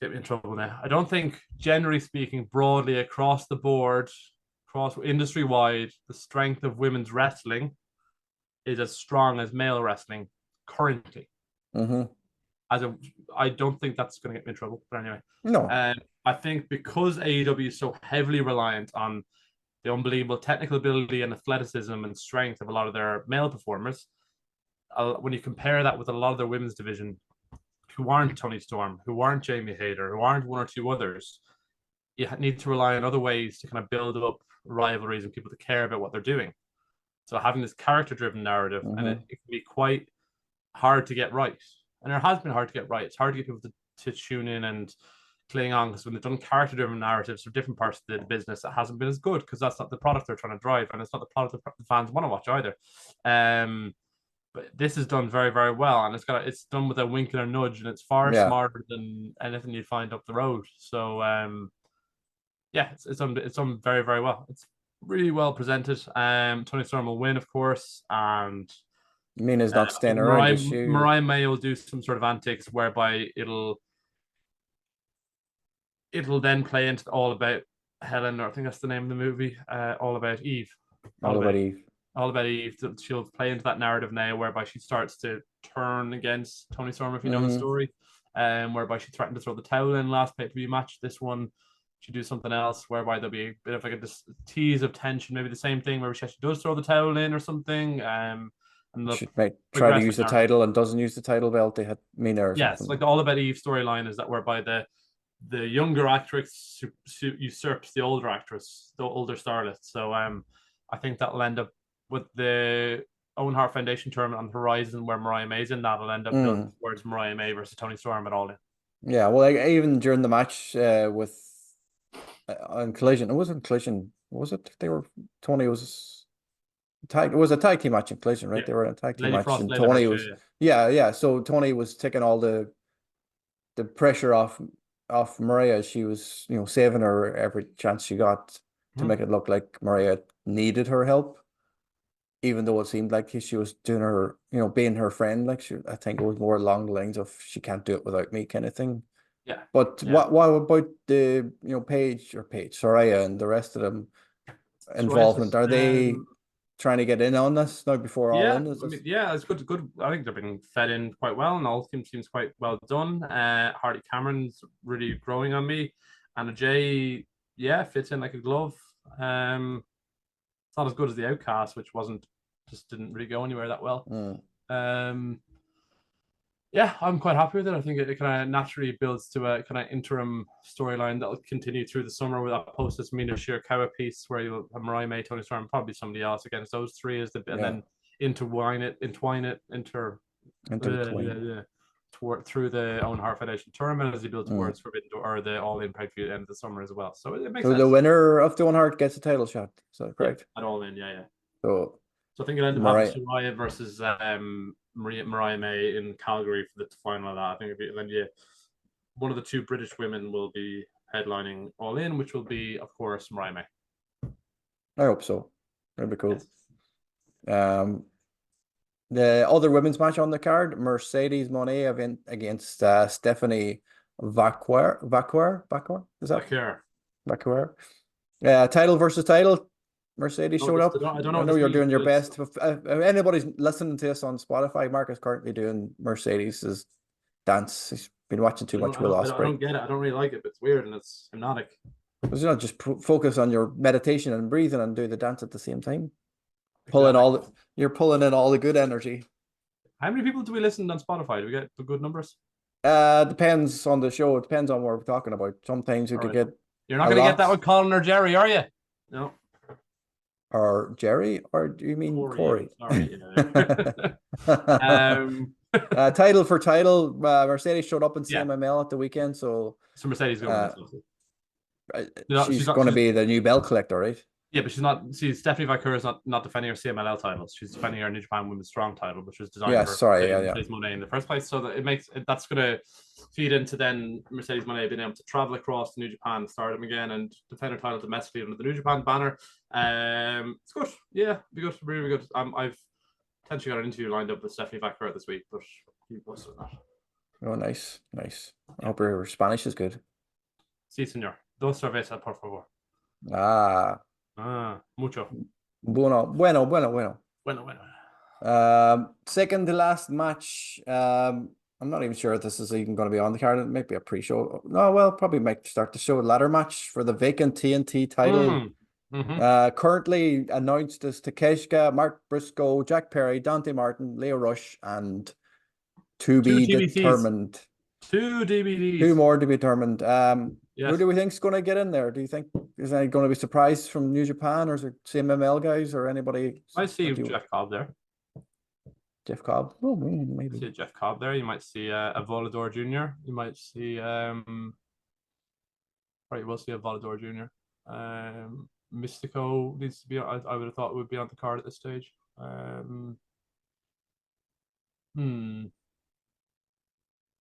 Get me in trouble now. I don't think, generally speaking, broadly across the board, across industry wide, the strength of women's wrestling is as strong as male wrestling currently. I don't think that's going to get me in trouble. But anyway, no. I think because AEW is so heavily reliant on the unbelievable technical ability and athleticism and strength of a lot of their male performers, when you compare that with a lot of their women's division, who aren't Tony Storm, who aren't Jamie Hayter, who aren't one or two others, you need to rely on other ways to kind of build up rivalries and people to care about what they're doing. So having this character-driven narrative, and it can be quite hard to get right. And it has been hard to get right. It's hard to get people to tune in and cling on, because when they've done character-driven narratives for different parts of the business, it hasn't been as good because that's not the product they're trying to drive, and it's not the product the fans want to watch either. But this is done very, very well, and it's done with a wink and a nudge, and it's far smarter than anything you'd find up the road. So it's done very, very well. It's really well presented. Tony Storm will win, of course, and Mina's not staying around. Mariah May will do some sort of antics whereby it'll then play into All About Helen, or I think that's the name of the movie, All About Eve. All About Eve. All About Eve. She'll play into that narrative now, whereby she starts to turn against Tony Storm, if you know the story, whereby she threatened to throw the towel in last pay-per-view match. This one, she do something else, whereby there'll be a bit of like a tease of tension, maybe the same thing, where she actually does throw the towel in or something. And she might try to use the title and doesn't use the title belt. They had Mina or something. Like the All About Eve storyline is that whereby the younger actress usurps the older actress, the older starlet. So I think that'll end up with the Owen Hart Foundation tournament on the horizon, where Mariah May's in. That'll end up building towards Mariah May versus Tony Storm at All In. Yeah, well, like, even during the match with on Collision, it wasn't Collision, was it? Tony was tag. It was a tag team match in Collision, right? They were in a tag team match, and Tony was So Tony was taking all the pressure off Mariah. She was, saving her every chance she got to make it look like Mariah needed her help, even though it seemed like she was doing her, being her friend. Like I think it was more along the lines of she can't do it without me kind of thing. Yeah. But what about the Paige, Soraya, and the rest of them involvement? Are they trying to get in on this now before All In? It's good. I think they've been fed in quite well, and all team seems quite well done. Hardy Cameron's really growing on me, and Jay, fits in like a glove. It's not as good as the Outcast, which didn't really go anywhere that well. I'm quite happy with it. I think it kind of naturally builds to a kind of interim storyline that'll continue through the summer with that post Mina Shirakawa piece, where you'll have Mariah May, Tony Storm, probably somebody else against those three, and then entwine it through the Owen Hart Foundation tournament as you build towards Forbidden Door, or the All In pay at the end of the summer as well. So it makes sense. The winner of the Owen Hart gets a title shot. Is that correct? At All In, yeah. So I think it'll end up having Soraya versus Mariah May in Calgary for the final of that. I think one of the two British women will be headlining All In, which will be, of course, Mariah May. I hope so. That'd be cool. Yes. The other women's match on the card, Mercedes Moné against Stephanie Vaquer. Is that Vaquer? Title versus title. Mercedes showed up. I know you're doing your best. If anybody's listening to us on Spotify, Mark is currently doing Mercedes's dance. He's been watching too much Will Ospreay. I don't get it. I don't really like it, but it's weird and it's hypnotic. Because you know, just focus on your meditation and breathing and do the dance at the same time. Exactly. You're pulling in all the good energy. How many people do we listen on Spotify? Do we get the good numbers? Depends on the show. It depends on what we're talking about. Sometimes you All could right. get You're not a going to get that lot. with Colin or Jerry, are you? No. Or Jerry, or do you mean Corey, yeah. Corey? Sorry. Yeah. um, Title for title, Mercedes showed up in yeah. CMML at the weekend, so So Mercedes going to win this. she's going to be the new belt collector, right? Yeah, but she's not. See, Stephanie Vaquer is not defending her CMLL titles. She's defending her New Japan Women's Strong title, which was designed Yeah, for sorry, Mercedes Monet in the first place. So that that's going to feed into then Mercedes Monet being able to travel across to New Japan, Stardom again, and defend her title domestically under the New Japan banner. It's good. Yeah, be good, really good. I've potentially got an interview lined up with Stephanie Vaquer this week, but he was not. Oh, nice. I hope your Spanish is good. Sí, señor. Dos cervezas, por favor. Mucho. Bueno. Second to last match. I'm not even sure if this is even going to be on the card. It might be a pre-show. No, well, probably might start the show. Ladder match for the vacant TNT title. Currently announced as Takeshita, Mark Briscoe, Jack Perry, Dante Martin, Leo Rush, and to be determined. 2 DVDs. 2 more to be determined. Yes. Who do we think is going to get in there? Do you think is any going to be surprised from New Japan, or is it CMML guys or anybody? I see Jeff Cobb there. Jeff Cobb. Oh, maybe. See Jeff Cobb there. You might see a Volador Jr. You might see right. You will see a Volador Jr. Mystico needs to be. I would have thought would be on the card at this stage.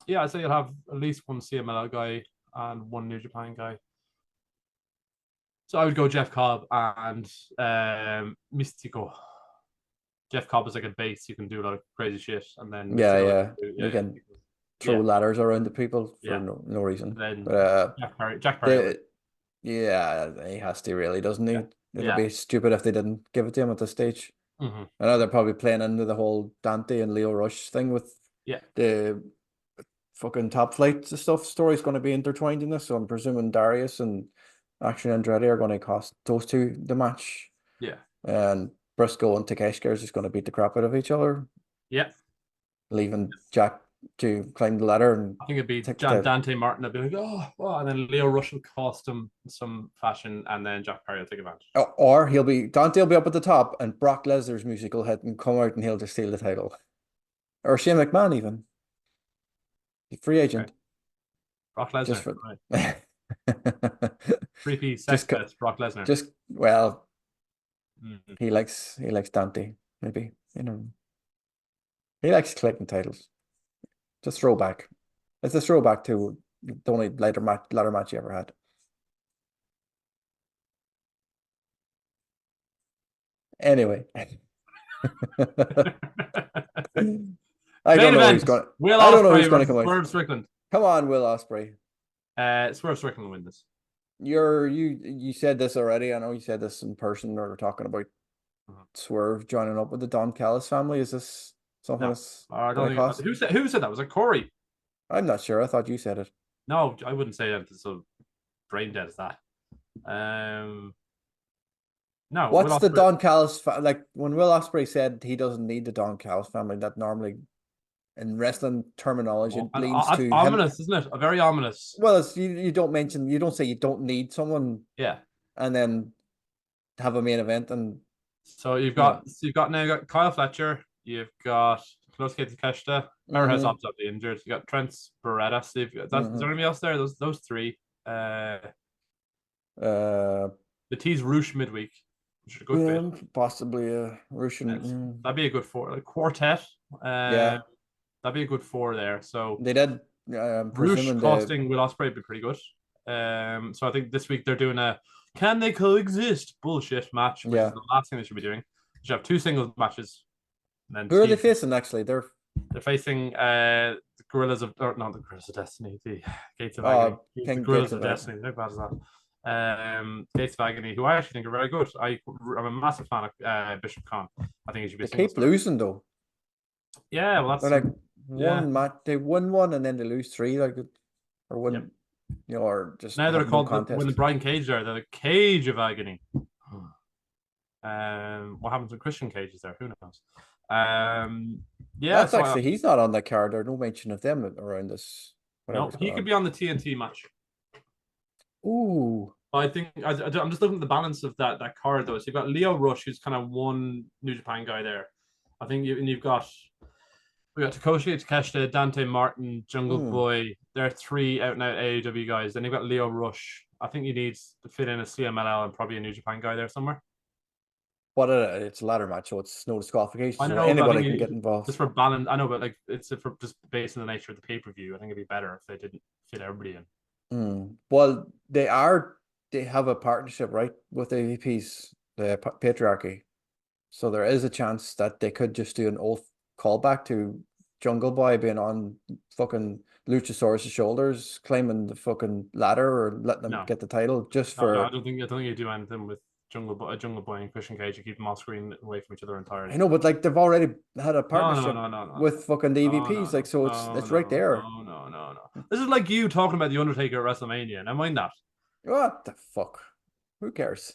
Yeah, I'd say you'll have at least one CMLL guy and one New Japan guy. So I would go Jeff Cobb and Mystico. Jeff Cobb is like a base. You can do a lot of crazy shit, and then you can throw ladders around the people for no reason. Then Jack Perry. He has to, really, doesn't he? It'd be stupid if they didn't give it to him at this stage. I know they're probably playing into the whole Dante and Leo Rush thing with the fucking top flight stuff. Story's going to be intertwined in this, so I'm presuming Darius and Action Andretti are going to cost those two the match. Yeah. And Briscoe and Takeshita is just going to beat the crap out of each other. Yeah. Leaving Jack to climb the ladder. And I think it'd be Dante Martin would be like, oh, and then Leo Rush will cost him some fashion, and then Jack Perry will take advantage. Or Dante will be up at the top, and Brock Lesnar's music will hit and come out, and he'll just steal the title. Or Shane McMahon, even. Free agent. Okay. Brock Lesnar. Just for... right. 3-piece sex bets, Brock Lesnar. He likes Dante, maybe. He likes collecting titles. It's a throwback. It's a throwback to the only ladder match he ever had. Anyway. I don't know who's going to come out. Swerve Strickland. Come on, Will Ospreay. Swerve Strickland will win this. You said this already. I know you said this in person, or we're talking about Swerve joining up with the Don Callis family. Is this something that's I don't think who said that? Was it Corey? I'm not sure. I thought you said it. No, I wouldn't say that. So brain dead as that. No. What's the Don Callis like? When Will Ospreay said he doesn't need the Don Callis family, that normally in wrestling terminology leads to ominous, isn't it? A very ominous. Well, you don't say you don't need someone. Yeah. And then have a main event, and so you've got Kyle Fletcher, you've got Konosuke Takeshita, Powerhouse obviously injured. You got Trent Beretta. So is there anybody else there? Those three. The tease Roosh midweek. Which is a good bit. Possibly a Roosh. That'd be a good quartet. That'd be a good 4 there. So they did. Roosh costing Will Ospreay would be pretty good. So I think this week they're doing a can they coexist bullshit match, which is the last thing they should be doing. They should have 2 singles matches. And then who are they facing actually? They're facing the Gorillas of not the Gorillas of Destiny, the Gates of Agony. The Gorillas of Destiny. How bad is that? Gates of Agony, who I actually think are very good. I'm a massive fan of Bishop Khan. I think he should be. They keep losing though. Yeah, well, that's they're like one match. They won one and then they lose 3, like, or one. or just Now they're have no called when the contest. Brian Cage there, they're the Cage of Agony. What happens when Christian Cage is there? Who knows? Yeah, That's so actually he's not on the card. There's no mention of them around this. no, Whatever's he going could on. be on the TNT match. Ooh, But I think I'm just looking at the balance of that card though. So you've got Leo Rush, who's kind of one New Japan guy there. I think you've got we got Takeshi, Takeshita, Dante Martin, Jungle Boy. There are 3 out and out AEW guys. Then you've got Leo Rush. I think you need to fit in a CMLL and probably a New Japan guy there somewhere. but it's a ladder match, so it's no disqualifications. I So know, but I anybody think can get involved. just for balance. I know, but like it's for just based on the nature of the pay per view. I think it'd be better if they didn't fit everybody in. Well, they have a partnership, right, with the AVPs, the patriarchy. So there is a chance that they could just do an old callback to Jungle Boy being on fucking Luchasaurus' shoulders, claiming the fucking ladder or letting them No, get the title just no, I for. don't think you do anything with Jungle Boy and Christian Cage. You keep them off screen away from each other entirely. I know, but like they've already had a No, no, partnership no, no, no, with fucking the no, no, EVPs, like no, so no, it's right no, there. no, no, no, no. This is like you talking about the Undertaker at WrestleMania. Now mind that. What the fuck? Who cares?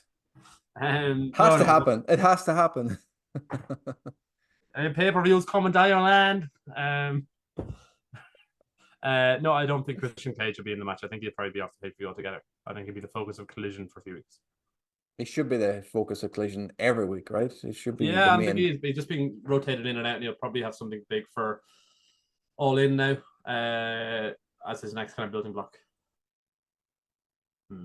No, Has to no. happen. It has to happen. Pay per views coming down land. No, I don't think Christian Cage will be in the match. I think he'll probably be off the pay per view altogether. I think he'll be the focus of Collision for a few weeks. It should be the focus of Collision every week, right? It should be the Yeah, I think main. he's just being rotated in and out, and he'll probably have something big for All In now as his next kind of building block.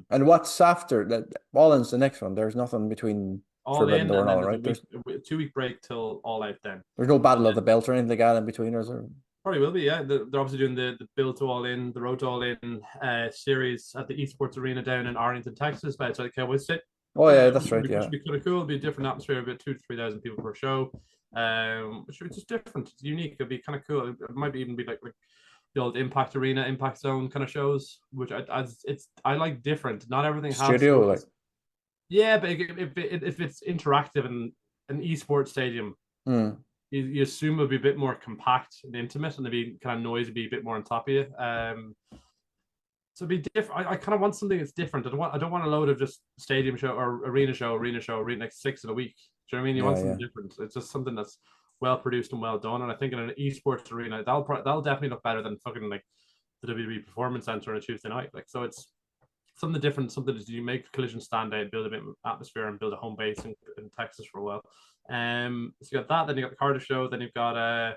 And what's after that? All In's the next one. There's nothing between All Forbidden In, Door and and then all, there's right? There's a 2 week break till All Out. Then there's no Battle of the Belt or anything like that in between, or probably will be. Yeah, they're obviously doing the build to All In, the Road to All In series at the Esports Arena down in Arlington, Texas, by outside Cowboys State. Oh yeah, that's right. Which Yeah, should be kind of cool. It'll be a different atmosphere, about 2,000 to 3,000 people per show. Which is just different. It's unique. It'll be kind of cool. It might even be like the old Impact Arena, Impact Zone kind of shows, which I like different. Not everything has studio to. like. Yeah, but if it's interactive and an esports stadium, you assume it'll be a bit more compact and intimate, and there'll be kind of noise, will be a bit more on top of you. So it'd be different. I kind of want something that's different. I don't want a load of just stadium show or arena show, like 6 in a week. Do you know what I mean? You want something different. It's just something that's well produced and well done. And I think in an esports arena, that'll definitely look better than fucking like the WWE Performance Center on a Tuesday night. Like, so it's something different, something that you make Collision stand out, build a bit of atmosphere, and build a home base in Texas for a while. So you got that. Then you got the Cardiff show. Then you've got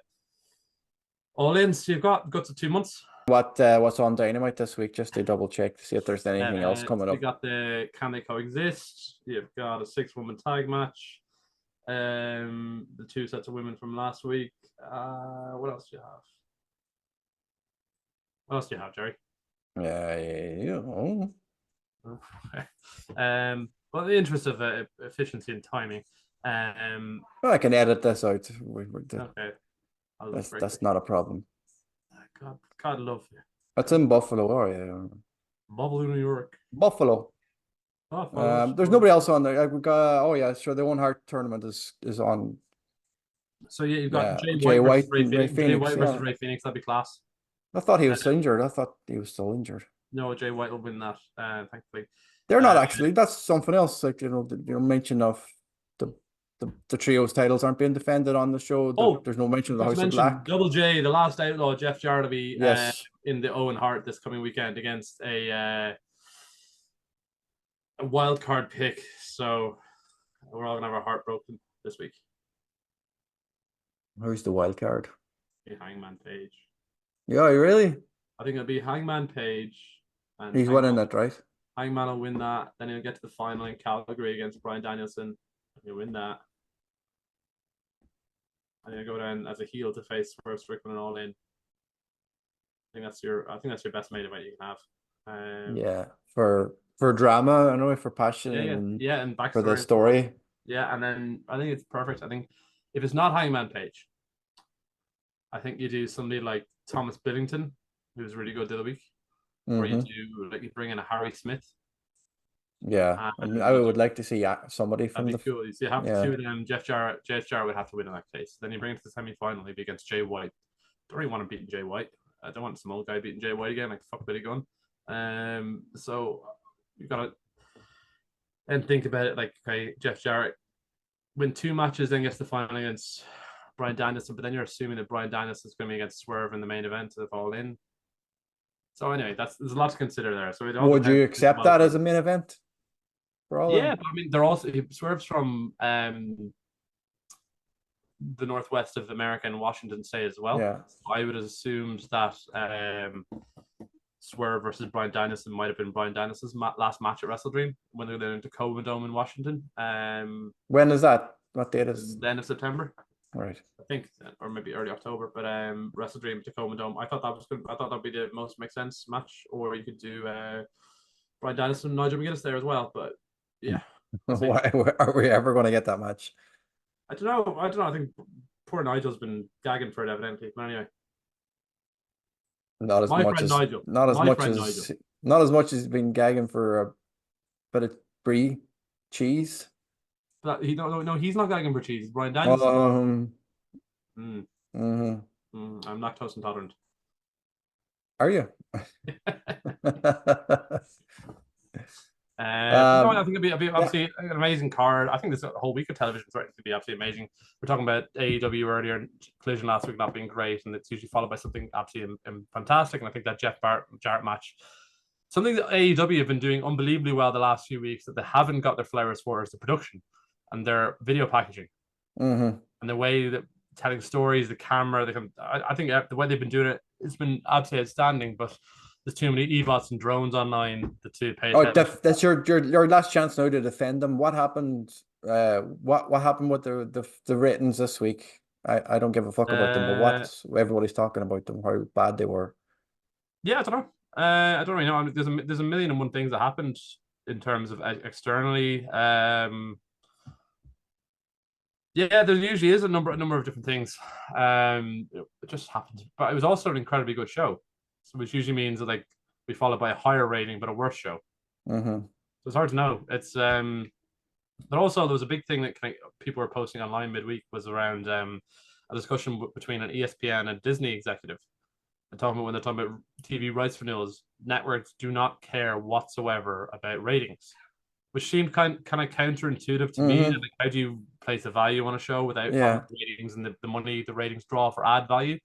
All In. So you've got to 2 months. What's on Dynamite this week? Just to double check to see if there's anything else coming up. You got the Can They Coexist? You've got a 6-woman tag match. The 2 sets of women from last week. What else do you have? What else do you have, Jerry? Well, in the interest of efficiency and timing, well, I can edit this out. Okay, that's not a problem. God love you. That's in Buffalo, or yeah. Buffalo, New York. Buffalo. There's nobody else on there. We got, oh yeah, sure. The One Heart tournament is on. So yeah, you've got Jay White versus Ray Phoenix. Jay White yeah. versus Ray Phoenix. That'd be class. I thought he was injured. I thought he was still injured. No, Jay White will win that. Thankfully, they're not actually. That's something else. Like your mention of the trios titles aren't being defended on the show. There's no mention of the House of Black. Double J, the last outlaw, Jeff Jarrett will be yes in the Owen Hart this coming weekend against a wild card pick. So we're all gonna have our heart broken this week. Who's the wild card? Hangman Page. Yeah, really? I think it'll be Hangman Page. And he's winning that, right? Hangman will win that. Then he'll get to the final in Calgary against Bryan Danielson. He'll win that. And he'll go down as a heel to face Swerve, Strickland, and All In. I think that's your best main event you can have. Yeah, for drama, I know, for passion, and backstory for the story. Yeah, and then I think it's perfect. I think if it's not Hangman Page, I think you do somebody like Thomas Billington, who's really good the other week, or you bring in a Harry Smith. Yeah, I would like to see somebody from that'd be cool. You have the 2 of them. Jeff Jarrett would have to win in that case. Then you bring it to the semi-final. He'd be against Jay White. Don't really want to beat Jay White. I don't want some old guy beating Jay White again. Like fuck Billy Gunn. So you gotta and think about it like, okay, Jeff Jarrett win 2 matches, then gets the final against Bryan Danielson, but then you're assuming that Bryan Danielson is going to be against Swerve in the main event of All In. So anyway, there's a lot to consider there. So it all Would you depends. accept that as a main event for All In? Yeah, but I mean, they're also Swerve's from the northwest of America and Washington State as well. Yeah. So I would have assumed that Swerve versus Bryan Danielson might have been Bryan Danielson's last match at WrestleDream when they were in Tacoma Dome in Washington. When is that? What date is? The end of September. Right. I think, or maybe early October. But WrestleDream Tacoma Dome. I thought that was good. I thought that'd be the most make sense match. Or you could do Bryan Danielson, Nigel McGuinness there as well. But yeah. Why are we ever going to get that match? I don't know. I think poor Nigel's been gagging for it evidently. But anyway. Not as much as Nigel. Not as much as he's been gagging for a bit of brie cheese. But no, he's not gagging for cheese. Bryan Danielson. I'm lactose intolerant. Are you? No, I think it'd be obviously an amazing card. I think this whole week of television is going to be absolutely amazing. We're talking about AEW earlier and Collision last week not being great, and it's usually followed by something absolutely fantastic. And I think that Jeff Jarrett match, something that AEW have been doing unbelievably well the last few weeks that they haven't got their flowers for is the production and their video packaging and the way that telling stories, the camera. I think the way they've been doing it, it's been absolutely outstanding. But there's too many e-bots and drones online to pay attention. That's your last chance now to defend them. What happened? What happened with the ratings this week? I don't give a fuck about them, but everybody's talking about them, how bad they were. Yeah, I don't know. I don't really know. I mean, there's a million and one things that happened in terms of externally. Yeah, there usually is a number of different things. It just happened, but it was also an incredibly good show. Which usually means that like we followed by a higher rating but a worse show. So it's hard to know. It's but also there was a big thing that people were posting online midweek was around a discussion between an ESPN and Disney executive. When they're talking about TV rights renewals, networks do not care whatsoever about ratings, which seemed kind of counterintuitive to me. Like, how do you place a value on a show without ratings and the money the ratings draw for ad value?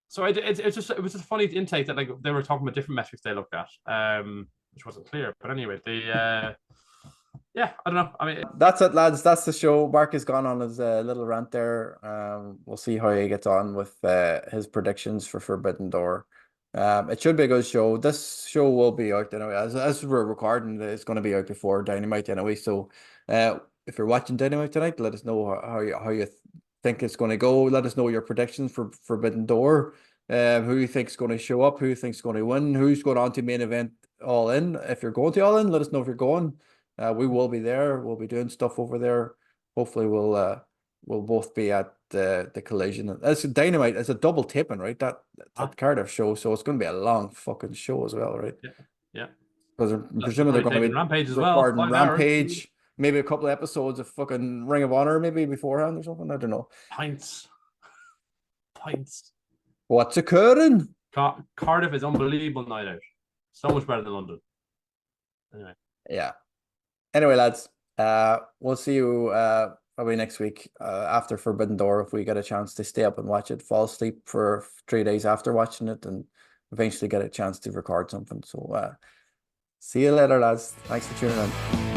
So it was just a funny intake that like they were talking about different metrics they looked at, which wasn't clear. But anyway, I don't know. I mean, that's it, lads. That's the show. Mark has gone on his little rant there. We'll see how he gets on with his predictions for Forbidden Door. It should be a good show. This show will be out anyway. As we're recording, it's going to be out before Dynamite anyway. So, if you're watching Dynamite tonight, let us know how you think it's going to go. Let us know your predictions for Forbidden Door. Who you think's going to show up, who you think's going to win, who's going on to main event All In. If you're going to All In, let us know if you're going. We will be there. We'll be doing stuff over there. Hopefully we'll both be at the Collision. It's Dynamite. It's a double taping, right? That Cardiff show, so it's going to be a long fucking show as well, right? Yeah. Because I'm presuming they're going to be Rampage as well. Rampage. Maybe a couple of episodes of fucking Ring of Honor, maybe beforehand or something. I don't know. Pints. What's occurring? Cardiff is unbelievable night out. So much better than London. Anyway. Yeah. Anyway, lads, we'll see you probably next week after Forbidden Door if we get a chance to stay up and watch it, fall asleep for 3 days after watching it, and eventually get a chance to record something. So see you later, lads. Thanks for tuning in.